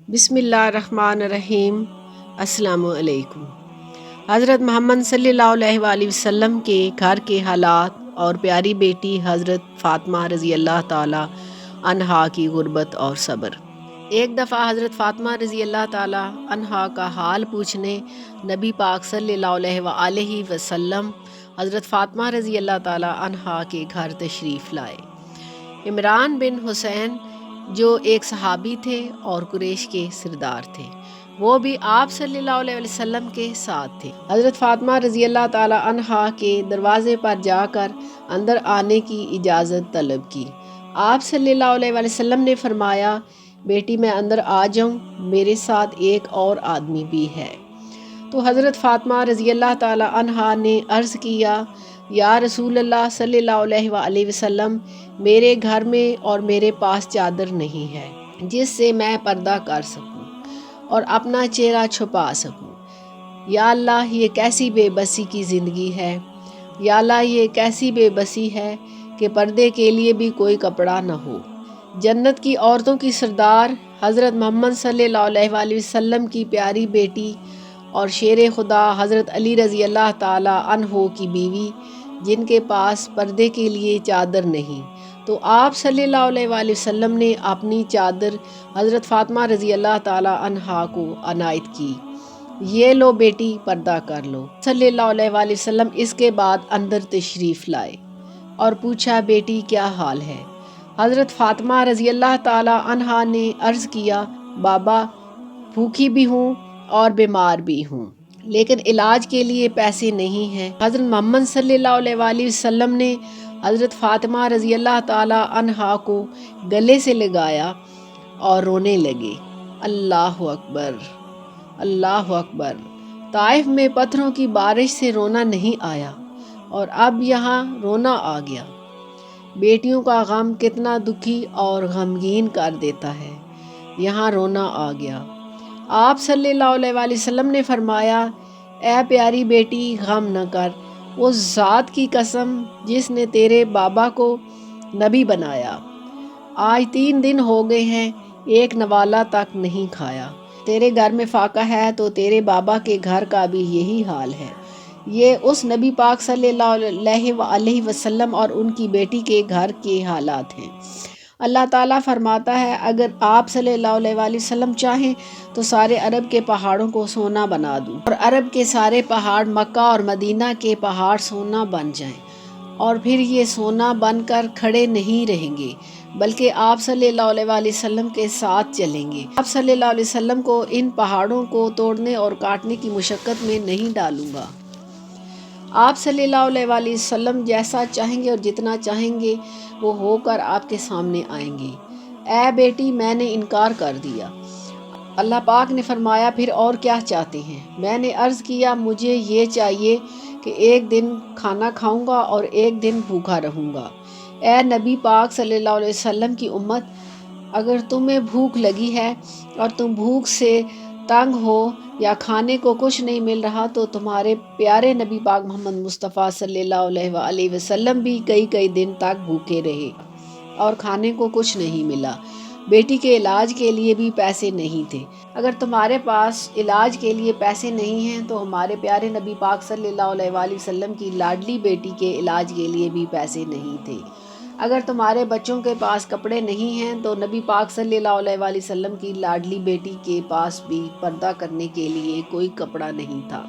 बिस्मिल्लाहिर्रहमानिर्रहीम। अस्सलाम वालेकुम। हज़रत मोहम्मद सल्लल्लाहु अलैहि वसल्लम के घर के हालात और प्यारी बेटी हज़रत फ़ातिमा रज़ी अल्लाह ताला अन्हा की गुर्बत और सब्र। एक दफ़ा हज़रत फ़ातिमा रज़ी अल्लाह ताला अन्हा का हाल पूछने नबी पाक सल्लल्लाहु अलैहि वसल्लम हज़रत फ़ातिमा रज़ी अल्लाह ताला अन्हा के घर तशरीफ़ लाए। इमरान बिन हुसैन जो एक सहाबी थे और कुरैश के सरदार थे, वो भी आप सल्लल्लाहु अलैहि वसल्लम के साथ थे। हज़रत फ़ातिमा रज़ी अल्लाह ताला अन्हा के दरवाज़े पर जाकर अंदर आने की इजाज़त तलब की। आप सल्लल्लाहु अलैहि वसल्लम ने फरमाया, बेटी मैं अंदर आ जाऊं, मेरे साथ एक और आदमी भी है। तो हज़रत फ़ातिमा रज़ी अल्लाह ताला अन्हा ने अर्ज़ किया, या रसूल अल्लाह सल्लल्लाहु अलैहि वसल्लम, मेरे घर में और मेरे पास चादर नहीं है जिससे मैं पर्दा कर सकूं और अपना चेहरा छुपा सकूं। या अल्लाह, ये कैसी बेबसी की ज़िंदगी है। या अल्लाह, ये कैसी बेबसी है कि पर्दे के लिए भी कोई कपड़ा न हो। जन्नत की औरतों की सरदार हज़रत मोहम्मद सल्लल्लाहु अलैहि वसल्लम की प्यारी बेटी और शेर खुदा हज़रत अली रज़ी अल्लाह ताला अन्हो की बीवी, जिनके पास पर्दे के लिए चादर नहीं, तो आप सल्लल्लाहु अलैहि वसल्लम ने अपनी चादर हज़रत फ़ातिमा रज़ी अल्लाह ताला अन्हा को अनायत की। ये लो बेटी, पर्दा कर लो। सल्लल्लाहु अलैहि वसल्लम इसके बाद अंदर तशरीफ़ लाए और पूछा, बेटी क्या हाल है। हज़रत फ़ातिमा रज़ी अल्लाह ताला अन्हा ने अर्ज़ किया, बाबा भूखी भी हूँ और बीमार भी हूँ, लेकिन इलाज के लिए पैसे नहीं हैं। हज़रत मोहम्मद सल्लल्लाहु अलैहि वसल्लम ने हज़रत फ़ातिमा रज़ी अल्लाह ताला अन्हा को गले से लगाया और रोने लगे। अल्लाह अकबर, अल्लाह अकबर। ताइफ में पत्थरों की बारिश से रोना नहीं आया और अब यहाँ रोना आ गया। बेटियों का गम कितना दुखी और गमगीन कर देता है, यहाँ रोना आ गया। आप सल्लल्लाहु अलैहि वसल्लम ने फरमाया, ऐ प्यारी बेटी, गम न कर, उस ज़ात की कसम जिसने तेरे बाबा को नबी बनाया, आज 3 दिन हो गए हैं, एक नवाला तक नहीं खाया। तेरे घर में फाका है तो तेरे बाबा के घर का भी यही हाल है। ये उस नबी पाक सल्लल्लाहु अलैहि वसल्लम और उनकी बेटी के घर के हालात हैं। अल्लाह ताला फरमाता है, अगर आप सल्लल्लाहु अलैहि वसल्लम चाहें तो सारे अरब के पहाड़ों को सोना बना दूं और अरब के सारे पहाड़ मक्का और मदीना के पहाड़ सोना बन जाएं, और फिर ये सोना बनकर खड़े नहीं रहेंगे, बल्कि आप सल्लल्लाहु अलैहि वसल्लम के साथ चलेंगे। आप सल्लल्लाहु अलैहि वसल्लम को इन पहाड़ों को तोड़ने और काटने की मुशक्क़त में नहीं डालूंगा। आप सल्लल्लाहु अलैहि वसल्लम जैसा चाहेंगे और जितना चाहेंगे वो होकर आपके सामने आएंगे। ऐ बेटी, मैंने इनकार कर दिया। अल्लाह पाक ने फरमाया, फिर और क्या चाहते हैं। मैंने अर्ज़ किया, मुझे ये चाहिए कि एक दिन खाना खाऊंगा और एक दिन भूखा रहूंगा। ऐ नबी पाक सल्लल्लाहु अलैहि वसल्लम की उम्मत, अगर तुम्हें भूख लगी है और तुम भूख से तंग हो या खाने को कुछ नहीं मिल रहा, तो तुम्हारे प्यारे नबी पाक मोहम्मद मुस्तफ़ा सल्लल्लाहु अलैहि वसल्लम भी कई कई दिन तक भूखे रहे और खाने को कुछ नहीं मिला। बेटी के इलाज के लिए भी पैसे नहीं थे। अगर तुम्हारे पास इलाज के लिए पैसे नहीं हैं तो हमारे प्यारे नबी पाक सल्लल्लाहु अलैहि वसल्लम की लाडली बेटी के इलाज के लिए भी पैसे नहीं थे। अगर तुम्हारे बच्चों के पास कपड़े नहीं हैं तो नबी पाक सल्लल्लाहु अलैहि वसल्लम की लाडली बेटी के पास भी पर्दा करने के लिए कोई कपड़ा नहीं था।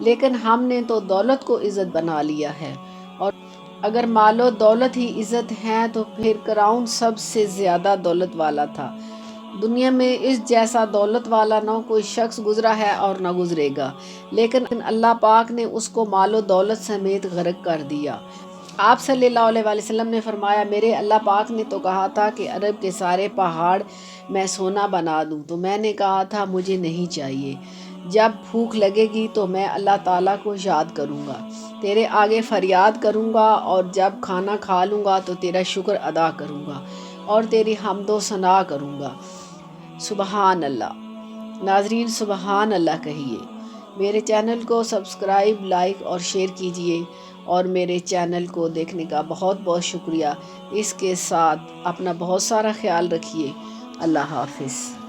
लेकिन हमने तो दौलत को इज़्ज़त बना लिया है, और अगर मालो दौलत ही इज़्ज़त है तो फिर फ़िरऔन सबसे ज़्यादा दौलत वाला था। दुनिया में इस जैसा दौलत वाला न कोई शख्स गुज़रा है और न गुज़रेगा, लेकिन अल्लाह पाक ने उसको मालो दौलत समेत गर्क कर दिया। आप सल्लल्लाहु अलैहि वसल्लम ने फरमाया, मेरे अल्लाह पाक ने तो कहा था कि अरब के सारे पहाड़ मैं सोना बना दूं, तो मैंने कहा था मुझे नहीं चाहिए। जब भूख लगेगी तो मैं अल्लाह ताला को याद करूँगा, तेरे आगे फरियाद करूँगा, और जब खाना खा लूँगा तो तेरा शुक्र अदा करूँगा और तेरी हम्दो सना करूँगा। सुबहान अल्लाह। नाज़रीन, सुबहान अल्लाह कहिए। मेरे चैनल को सब्सक्राइब, लाइक और शेयर कीजिए, और मेरे चैनल को देखने का बहुत बहुत शुक्रिया। इसके साथ अपना बहुत सारा ख्याल रखिए। अल्लाह हाफ़िज़।